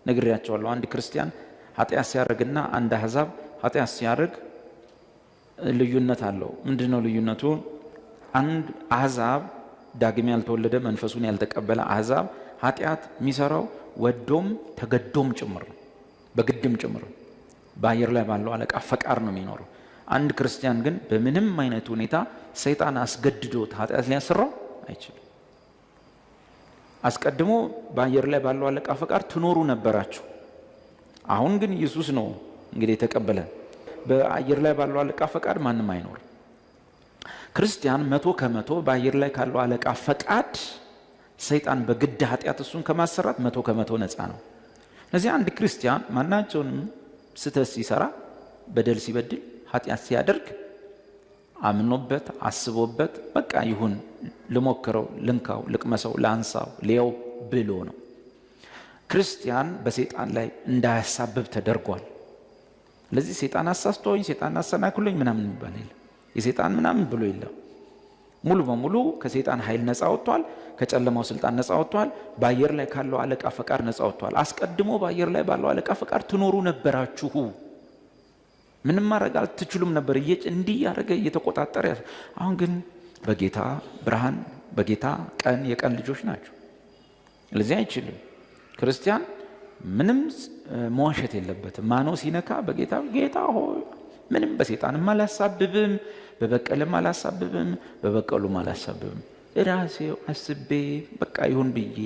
ነግሬያቸዋለሁ። አንድ ክርስቲያን ኃጢአት ሲያደርግና አንድ አሕዛብ ኃጢአት ሲያደርግ ልዩነት አለው። ምንድነው ልዩነቱ? አንድ አሕዛብ ዳግም ያልተወለደ መንፈሱን ያልተቀበለ አሕዛብ ኃጢአት የሚሰራው ወዶም ተገዶም ጭምር ነው፣ በግድም ጭምር በአየር ላይ ባለው አለቃ ፈቃድ ነው የሚኖረው። አንድ ክርስቲያን ግን በምንም አይነት ሁኔታ ሰይጣን አስገድዶት ኃጢአት ሊያሰራው አይችልም። አስቀድሞ በአየር ላይ ባለው አለቃ ፈቃድ ትኖሩ ነበራችሁ። አሁን ግን ኢየሱስ ነው እንግዲህ የተቀበለ። በአየር ላይ ባለው አለቃ ፈቃድ ማንም አይኖርም። ክርስቲያን 100% በአየር ላይ ካለው አለቃ ፈቃድ ሰይጣን በግድ ኃጢአት እሱን ከማሰራት 100% ነፃ ነው። ስለዚህ አንድ ክርስቲያን ማናቸውንም ስተት ሲሰራ፣ በደል ሲበድል፣ ኃጢአት ሲያደርግ አምኖበት አስቦበት በቃ ይሁን ልሞክረው፣ ልንካው፣ ልቅመሰው፣ ላንሳው፣ ሊያው ብሎ ነው። ክርስቲያን በሰይጣን ላይ እንዳያሳብብ ተደርጓል። ስለዚህ ሰይጣን አሳስቶኝ፣ ሰይጣን አሰናክሎኝ ምናምን የሚባል የለም። የሰይጣን ምናምን ብሎ የለም። ሙሉ በሙሉ ከሰይጣን ኃይል ነፃ ወጥቷል። ከጨለማው ስልጣን ነፃ ወጥቷል። በአየር ላይ ካለው አለቃ ፈቃድ ነፃ ወጥቷል። አስቀድሞ በአየር ላይ ባለው አለቃ ፈቃድ ትኖሩ ነበራችሁ። ምንም ማድረግ አልትችሉም ነበር። እንዲህ ያደረገ እየተቆጣጠረ። አሁን ግን በጌታ ብርሃን፣ በጌታ ቀን፣ የቀን ልጆች ናቸው። ስለዚህ አይችልም። ክርስቲያን ምንም መዋሸት የለበትም። ማኖ ሲነካ በጌታ ጌታ ሆይ ምንም በሰይጣንም አላሳብብም፣ በበቀልም አላሳብብም፣ በበቀሉም አላሳብብም። ራሴው አስቤ በቃ ይሁን ብዬ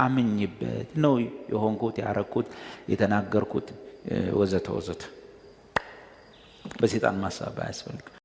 አምኝበት ነው የሆንኩት፣ ያረኩት፣ የተናገርኩት ወዘተ ወዘተ። በሰይጣን ማሳብ አያስፈልግም።